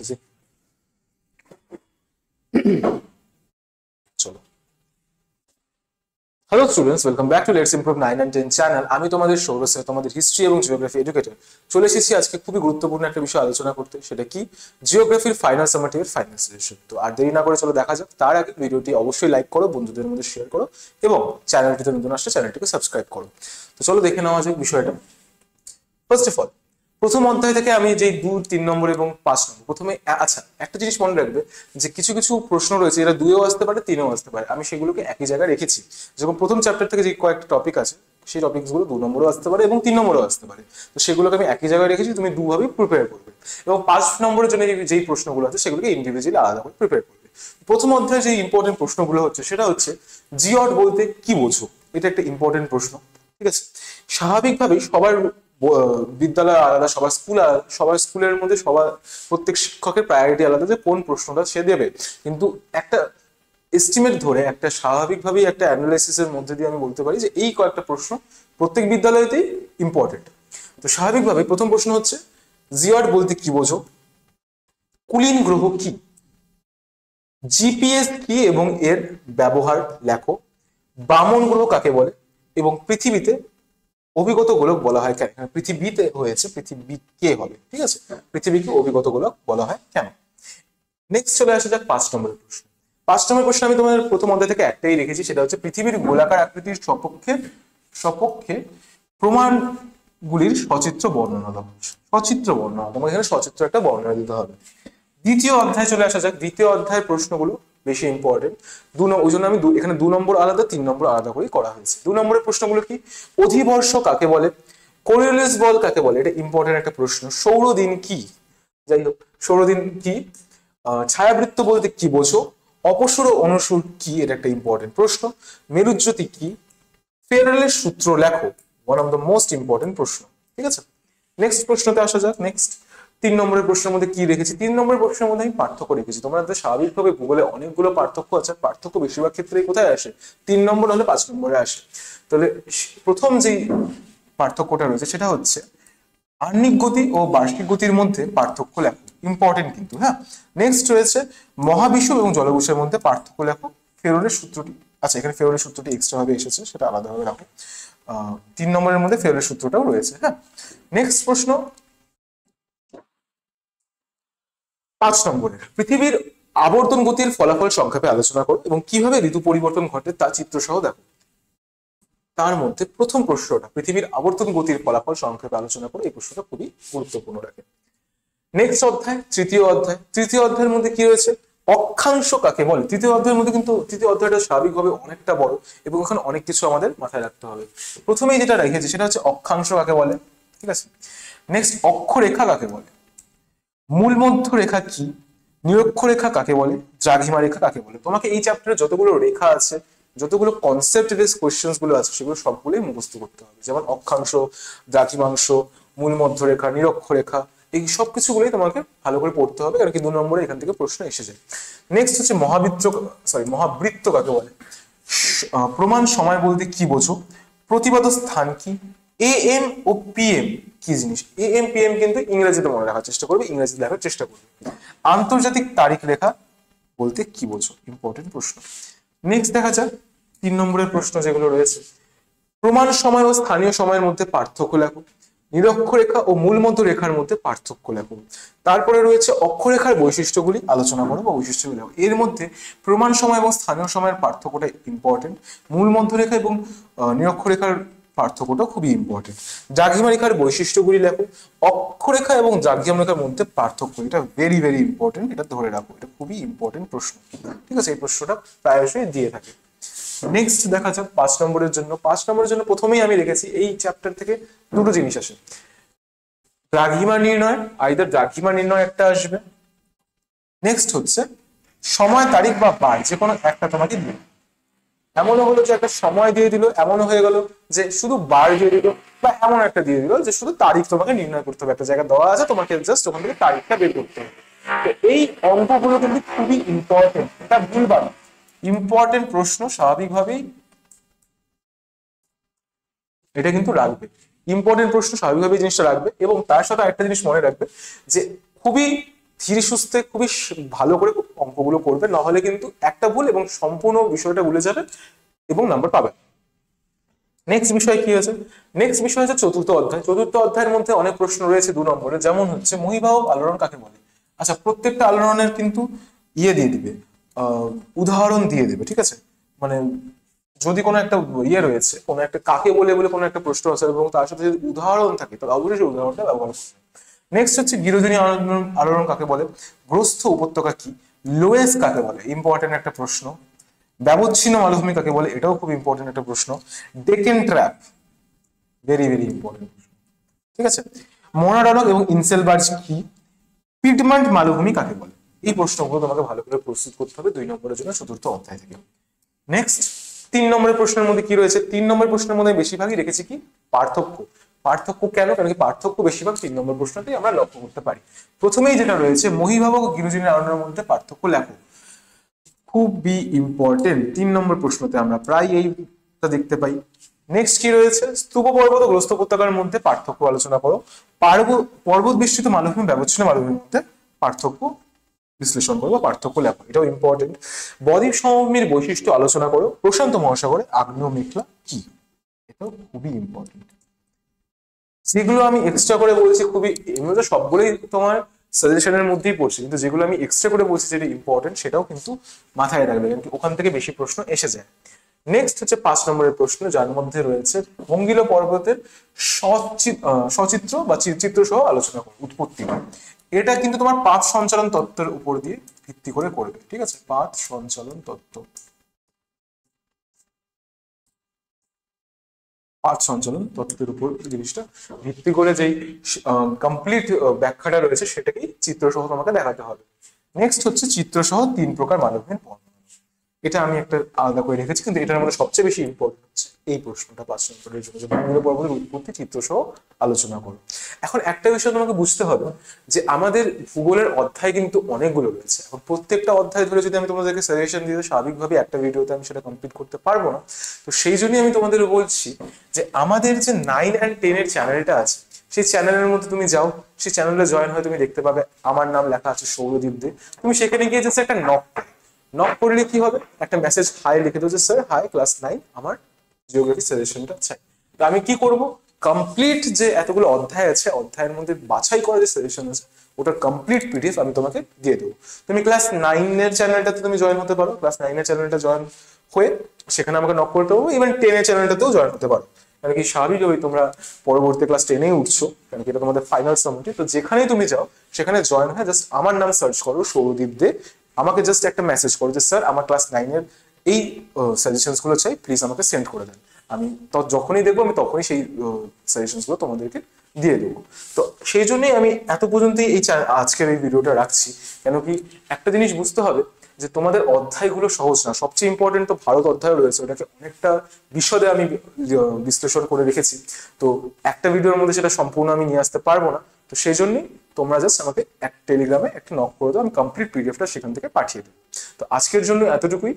করতেছি। চলো, hello students, welcome back to let's improve 9 and 10 channel. আমি তোমাদের সৌরভ স্যার, তোমাদের হিস্ট্রি এবং জিওগ্রাফি এডুকেটর। চলে এসেছি আজকে খুবই গুরুত্বপূর্ণ একটা বিষয় আলোচনা করতে, সেটা কি জিওগ্রাফির ফাইনাল সামেটিভের ফাইনাল সলিউশন। তো আর দেরি না করে চলো দেখা যাক। তার আগে ভিডিওটি অবশ্যই লাইক করো, বন্ধুদের মধ্যে শেয়ার করো এবং চ্যানেলটিতে নতুন আসলে চ্যানেলটিকে সাবস্ক্রাইব করো। তো চলো দেখে নেওয়া যাক বিষয়টা। ফার্স্ট অফ অল, প্রথম অধ্যায় থেকে আমি যে 2, 3 নম্বর এবং 5 নম্বর প্রথমে, আচ্ছা একটা জিনিস মনে রাখবে যে কিছু কিছু প্রশ্ন রয়েছে এরা 2-এও আসতে পারে, 3-এও আসতে পারে। আমি সেগুলোকে একই জায়গায় রেখেছি। যেরকম প্রথম চ্যাপ্টার থেকে যে কয়েকটা টপিক আছে সেই টপিকসগুলো 2 নম্বরও আসতে পারে এবং 3 নম্বরও আসতে পারে। তো সেগুলোকে আমি একই জায়গায় রেখেছি, তুমি দুভাবেই প্রিপেয়ার করবে। এবং 5 নম্বরের জন্য যেই প্রশ্নগুলো আছে সেগুলোকে ইন্ডিভিজুয়ালি আলাদা করে প্রিপেয়ার করবে। প্রথম অধ্যায়ে যে ইম্পর্টেন্ট প্রশ্নগুলো হচ্ছে সেটা হচ্ছে জিওড বলতে কি বোঝো। এটা একটা ইম্পর্টেন্ট প্রশ্ন, ঠিক আছে। স্বাভাবিকভাবেই সবার বিদ্যালয় আলাদা, সবার স্কুল আলাদা, সবার স্কুলের মধ্যে সবার প্রত্যেক শিক্ষকের প্রায়োরিটি আলাদা যে কোন প্রশ্নটা সে দেবে। কিন্তু একটা এস্টিমেট ধরে, একটা স্বাভাবিকভাবেই একটা অ্যানালাইসিসের মধ্যে দিয়ে আমি বলতে পারি যে এই কয়েকটা প্রশ্ন প্রত্যেক বিদ্যালয়তেই ইম্পর্টেন্ট। তো স্বাভাবিকভাবে প্রথম প্রশ্ন হচ্ছে জিওড বলতে কি বোঝো, কুলীন গ্রহ কি, জিপিএস কি এবং এর ব্যবহার লেখো, বামন গ্রহ কাকে বলে এবং পৃথিবীতে অভিগত গোলক বলা হয় কেন। পৃথিবীতে হয়েছে, পৃথিবী কে হবে, ঠিক আছে। পৃথিবীকে অভিগত গোলক বলা হয় কেন। নেক্সট চলে আসা যাক 5 নম্বরের প্রশ্ন। 5 নম্বর প্রশ্ন আমি তোমাদের প্রথম অধ্যায় থেকে একটাই রেখেছি, সেটা হচ্ছে পৃথিবীর গোলাকার আকৃতির সপক্ষে সপক্ষে প্রমাণগুলির সচিত্র বর্ণনা দাও। সচিত্র বর্ণনা, তোমাকে এখানে সচিত্র একটা বর্ণনা দিতে হবে। দ্বিতীয় অধ্যায় চলে আসা যাক। দ্বিতীয় অধ্যায়ের প্রশ্নগুলো বেশি ইম্পর্টেন্ট। ওই জন্য আমি এখানে 2 নম্বর আলাদা, 3 নম্বর আলাদা করেই করা হয়েছে। 2 নম্বরের প্রশ্নগুলো কি, অধিবর্ষ কাকে বলে, কোরিওলিস বল কাকে বলে, এটা ইম্পর্টেন্ট একটা প্রশ্ন। সৌরদিন কি, যাই হোক সৌরদিন কি, ছায়াবৃত্ত বলতে কি বোঝো, অপসূর ও অনুসূর কি, এটা একটা ইম্পর্টেন্ট প্রশ্ন। মেরুজ্যোতি কি, ফেরারের সূত্র লেখো, one of the most important প্রশ্ন, ঠিক আছে। নেক্সট প্রশ্নতে আসা যাক। নেক্সট 3 নম্বরের প্রশ্নের মধ্যে কি রেখেছি, 3 নম্বরের প্রশ্নের মধ্যে আমি পার্থক্য রেখেছি। তোমরা স্বাভাবিকভাবে গুগলে অনেকগুলো পার্থক্য আছে, পার্থক্য বেশিরভাগ ক্ষেত্রেই কোথায় আসে, 3 নম্বর হলে 5 নম্বরে আসে। তাহলে প্রথম যে পার্থক্যটা রয়েছে সেটা হচ্ছে আহ্নিক গতি ও বার্ষিক গতির মধ্যে পার্থক্য লেখো, ইম্পর্টেন্ট কিন্তু, হ্যাঁ। নেক্সট রয়েছে মহাবিশ্ব এবং জলবিশ্বের মধ্যে পার্থক্য লেখো, ফেরোরের সূত্রটি, আচ্ছা এখানে ফেরোরের সূত্রটি এক্সট্রা ভাবে এসেছে, সেটা আলাদাভাবে রাখো। 3 নম্বরের মধ্যে ফেরোরের সূত্রটাও রয়েছে, হ্যাঁ। নেক্সট প্রশ্ন 5 নম্বরের, পৃথিবীর আবর্তন গতির ফলাফল সংক্ষেপে আলোচনা করো এবং কিভাবে ঋতু পরিবর্তন ঘটে তা চিত্র সহ দেখো। তার মধ্যে প্রথম প্রশ্নটা পৃথিবীর আবর্তন গতির ফলাফল সংক্ষেপে আলোচনা করো, এই প্রশ্নটা খুবই গুরুত্বপূর্ণ রাখে। নেক্সট অধ্যায়, তৃতীয় অধ্যায়। তৃতীয় অধ্যায়ের মধ্যে কি রয়েছে, অক্ষাংশ কাকে বলে। তৃতীয় অধ্যায়ের মধ্যে কিন্তু তৃতীয় অধ্যায়টা স্বাভাবিকভাবে অনেকটা বড় এবং ওখানে অনেক কিছু আমাদের মাথায় রাখতে হবে। প্রথমেই যেটা রেখেছে সেটা হচ্ছে অক্ষাংশ কাকে বলে, ঠিক আছে। নেক্সট অক্ষরেখা কাকে বলে, মূল মধ্য রেখা কি, নিরক্ষরেখা কাকে বলে, দ্রাঘিমা রেখা কাকে বলে। তোমাকে এই চ্যাপ্টারে যতগুলো রেখা আছে, যতগুলো কনসেপ্ট বেস কোয়েশ্চেন্স গুলো আছে সেগুলো সবগুলোই মুখস্থ করতে হবে। যেমন অক্ষাংশ, দ্রাঘিমাংশ, মূল মধ্যরেখা, নিরক্ষরেখা, এই সব কিছুগুলোই তোমাকে ভালো করে পড়তে হবে, কারণ কি 2 নম্বরে এখান থেকে প্রশ্ন এসে যায়। নেক্সট হচ্ছে মহাবৃত্ত কাকে বলে, প্রমাণ সময় বলতে কি বোঝো, প্রতিবাদ স্থান কি, AM ও PM কি জিনিস। AM PM কিন্তু ইংরেজিতে মনে রাখার চেষ্টা করবে, ইংরেজি লেখার চেষ্টা করবে। আন্তর্জাতিক তারিখ রেখা বলতে কি বোঝো, ইম্পর্টেন্ট প্রশ্ন। নেক্সট দেখা যাক 3 নম্বরের প্রশ্ন যেগুলো রয়েছে, প্রমাণ সময় ও স্থানীয় সময়ের মধ্যে পার্থক্য লেখো, নিরক্ষরেখা ও মূলমধ্য রেখার মধ্যে পার্থক্য লেখো। তারপরে রয়েছে অক্ষরেখার বৈশিষ্ট্যগুলি আলোচনা করো বা বৈশিষ্ট্যগুলি লেখো। এর মধ্যে প্রমাণ সময় এবং স্থানীয় সময়ের পার্থক্যটা ইম্পর্টেন্ট, মূলমধ্য রেখা এবং নিরক্ষরেখার পার্থক্যটা খুবই ইম্পর্টেন্ট। দ্রাঘিমা রেখার বৈশিষ্ট্যগুলি লেখো, অক্ষরেখা এবং দ্রাঘিমা রেখার মধ্যে পার্থক্য, এটা ভেরি ভেরি ইম্পর্টেন্ট, এটা ধরে রাখো, এটা খুবই ইম্পর্টেন্ট প্রশ্ন, ঠিক আছে। এই প্রশ্নটা প্রায়শই দিয়ে থাকে। নেক্সট দেখা যাক 5 নম্বরের জন্য। 5 নম্বরের জন্য প্রথমেই আমি রেখেছি এই চ্যাপ্টার থেকে দুটো জিনিস আসে, দ্রাঘিমা নির্ণয়, আইদার দ্রাঘিমা নির্ণয় একটা আসবে, নেক্সট হচ্ছে সময় তারিখ বা বার, যে কোনো একটা তোমাকে দিল। এমনও হলো যে একটা সময় দিয়ে দিল, এমনও হয়ে গেল যে শুধু বার দিয়ে দিল, বা এমন একটা দিয়ে দিল যে শুধু তারিখ তোমাকে নির্ণয় করতে হবে। একটা জায়গা দেওয়া আছে, তোমাকে জাস্ট ওখান থেকে তারিখটা বের করতে হবে। তো এই অঙ্কগুলো কিন্তু খুবই ইম্পর্টেন্ট, এটা ভুলবা না, ইম্পর্টেন্ট প্রশ্ন, স্বাভাবিকভাবেই এটা কিন্তু রাখবে, ইম্পর্টেন্ট প্রশ্ন স্বাভাবিকভাবে জিনিসটা রাখবে। এবং তার সাথে একটা জিনিস মনে রাখবে যে খুবই ধীরে সুস্থে খুবই ভালো করে অঙ্কগুলো করবে, নাহলে কিন্তু একটা ভুল এবং সম্পূর্ণ বিষয়টা ভুলে যাবে এবং নাম্বার পাবে। নেক্সট বিষয় কি আছে? নেক্সট বিষয় হচ্ছে চতুর্থ অধ্যায়। চতুর্থ অধ্যায়ের মধ্যে অনেক প্রশ্ন রয়েছে 2 নম্বরে, যেমন হচ্ছে মহিবাহক আলোড়ন কাকে বলে। আচ্ছা, প্রত্যেকটা আলোড়নের কিন্তু দিয়ে দিবে, উদাহরণ দিয়ে দেবে, ঠিক আছে? মানে যদি কোনো একটা রয়েছে, কোনো একটা কাকে বলে বলে কোনো একটা প্রশ্ন আছে এবং তার সাথে যদি উদাহরণ থাকে, তাহলে অবশ্যই সেই উদাহরণটা ব্যবহার করবে। নেক্সট হচ্ছে গিরোধিনী আলোড়ন আলোড়ন কাকে বলে, গ্রস্থ উপত্যকা কি, লোয়েস কাকে বলে, ইম্পর্টেন্ট একটা প্রশ্ন। ব্যবচ্ছিন্ন মালভূমি কাকে বলে, এটাও খুব ইম্পর্টেন্ট একটা প্রশ্ন। ডেকেন ট্র্যাপ, ভেরি ভেরি ইম্পর্টেন্ট, ঠিক আছে। মোনাডনক এবং ইনসেলবার্জ কি, পিডমান্ট মালভূমি কাকে বলে। এই প্রশ্নগুলো তোমাকে ভালো করে প্রস্তুত করতে হবে 2 নম্বরের জন্য চতুর্থ অধ্যায় থেকে। নেক্সট 3 নম্বরের প্রশ্নের মধ্যে কি রয়েছে? 3 নম্বরের প্রশ্নের মধ্যে বেশিরভাগই রেখেছি কি, পার্থক্য। পার্থক্য কেন? কারণ কি পার্থক্য বেশিরভাগ 3 নম্বর প্রশ্নতেই আমরা লক্ষ্য করতে পারি। প্রথমেই যেটা রয়েছে, মহিভাবক ও গিরোজিনী আলোড়নের মধ্যে পার্থক্য লেখো, খুবই ইম্পর্টেন্ট। 3 নম্বর প্রশ্নতে আমরা প্রায় এইটা দেখতে পাই। নেক্সট কি রয়েছে, স্তূপ পর্বত ও গ্রস্ত উপত্যকার মধ্যে পার্থক্য আলোচনা করো। পর্বত বেষ্টিত মালভূমি ব্যবচ্ছিন্ন মালভূমির মধ্যে পার্থক্য বিশ্লেষণ করবো, পার্থক্য লেখো, এটাও ইম্পর্টেন্ট। বদ্বীপ সমভূমির বৈশিষ্ট্য আলোচনা করো। প্রশান্ত মহাসাগরে আগ্নেয় মেঘলা কি, এটাও খুবই ইম্পর্টেন্ট। যেগুলো আমি এক্সট্রা করে বলছি খুবই, এমনি তো সবগুলোই তোমার সাজেশনের মধ্যেই পড়ছে, কিন্তু যেগুলো আমি এক্সট্রা করে বলছি যেটা ইম্পর্টেন্ট, সেটাও কিন্তু মাথায় রাখবে, কিন্তু ওখান থেকে বেশি প্রশ্ন এসে যায়। নেক্সট হচ্ছে 5 নম্বরের প্রশ্ন, যার মধ্যে রয়েছে ভঙ্গিল পর্বতের সচিত্র বা চিত্র সহ আলোচনা করো, উৎপত্তি। এটা কিন্তু তোমার পাঁচ সঞ্চালন তত্ত্বের উপর দিয়ে ভিত্তি করে করবে, ঠিক আছে? পাঁচ সঞ্চালন তত্ত্ব, পাঁচ সঞ্চালন তত্ত্বের উপর জিনিসটা ভিত্তি করে যেই কমপ্লিট ব্যাখ্যাটা রয়েছে সেটাকেই চিত্রসহ তোমাকে দেখাতে হবে। নেক্সট হচ্ছে চিত্রসহ 3 প্রকার মালভূমির বর্ণনা। এটা আমি একটা আলাদা করে রেখেছি, কিন্তু এটার মধ্যে সবচেয়ে বেশি ইম্পর্টেন্ট হচ্ছে এই প্রশ্নটা 5 নম্বরের জন্য, যে ভূমির পর্বতের উৎপত্তি চিত্রসহ আলোচনা করো। এখন একটা বিষয় তোমাকে বুঝতে হবে যে আমাদের ভূগোলের অধ্যায় কিন্তু অনেকগুলো রয়েছে। এখন প্রত্যেকটা অধ্যায় ধরে যদি আমি তোমাদেরকে সাজেশন দিই, স্বাভাবিকভাবে একটা ভিডিওতে আমি সেটা কমপ্লিট করতে পারবো না। তো সেই জন্যই আমি তোমাদের বলছি যে আমাদের যে 9 and 10 এর চ্যানেলটা আছে, সেই চ্যানেলের মধ্যে তুমি যাও, সেই চ্যানেলে জয়েন হয়ে তুমি দেখতে পাবে আমার নাম লেখা আছে সৌরদীপ দে। তুমি সেখানে গিয়ে জাস্ট একটা নক করলে কি হবে, একটা মেসেজ হাই লিখে দেবো যে স্যার হাই, ক্লাস 9 আমার জিওগ্রাফি সাজেশনটা চাই। তো আমি কি করব, কমপ্লিট যে এতগুলো অধ্যায় আছে, অধ্যায়ের মধ্যে বাছাই করা যে সাজেশন আছে, ওটার কমপ্লিট পিডিএফ আমি তোমাকে দিয়ে দেবো। তুমি ক্লাস 9 এর চ্যানেলটাতে তুমি জয়েন হতে পারো, ক্লাস 9 এর চ্যানেলটা জয়েন হয়ে সেখানে আমাকে নক করতে পারবো। ইভেন 10 এর চ্যানেলটাতেও জয়েন হতে পারো, কারণ কি স্বাভাবিকভাবেই তোমরা পরবর্তী ক্লাস 10 এ উঠছো, কারণ কি এটা তোমাদের ফাইনাল সাবমিট। তো যেখানেই তুমি যাও সেখানে জয়েন হয়ে জাস্ট আমার নাম সার্চ করো সৌরদীপ দে, আমাকে জাস্ট একটা মেসেজ করো যে স্যার আমার ক্লাস 9 এর এই সাজেশনস গুলো চাই, প্লিজ আমাকে সেন্ড করে দেন। আমি তো যখনই দেখবো আমি তখনই সেই সাজেশনস গুলো তোমাদেরকে দিয়ে দেবো। তো সেই জন্যই আমি এত পর্যন্তই আজকের এই ভিডিওটা রাখছি। কেন কি একটা জিনিস বুঝতে হবে যে তোমাদের অধ্যায়গুলো সহজ না, সবচেয়ে ইম্পর্টেন্ট তো ভারত অধ্যায় রয়েছে, ওটাকে অনেকটা বিশদে আমি বিশ্লেষণ করে রেখেছি। তো একটা ভিডিওর মধ্যে সেটা সম্পূর্ণ আমি নিয়ে আসতে পারবো না। তো সেই জন্যই তোমরা জাস্ট আমাকে এক টেলিগ্রামে একটা নক করে দাও, আমি কমপ্লিট পিডিএফটা সেখান থেকে পাঠিয়ে দেবো। তো আজকের জন্য এতটুকুই।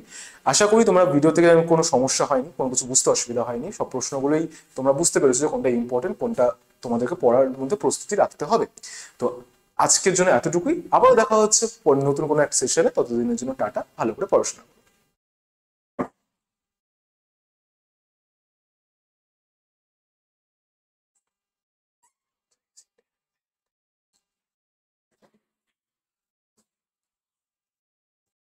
আশা করি তোমরা ভিডিও থেকে কোনো সমস্যা হয়নি, কোনো কিছু বুঝতে অসুবিধা হয়নি, সব প্রশ্নগুলোই তোমরা বুঝতে পেরেছো যে কোনটা ইম্পর্টেন্ট, কোনটা তোমাদেরকে পড়ার মধ্যে প্রস্তুতি রাখতে হবে। তো আজকের জন্য এতটুকুই, আবার দেখা হচ্ছে নতুন কোনো এক সেশনে। ততদিনের জন্য টাটা, ভালো করে পড়াশোনা।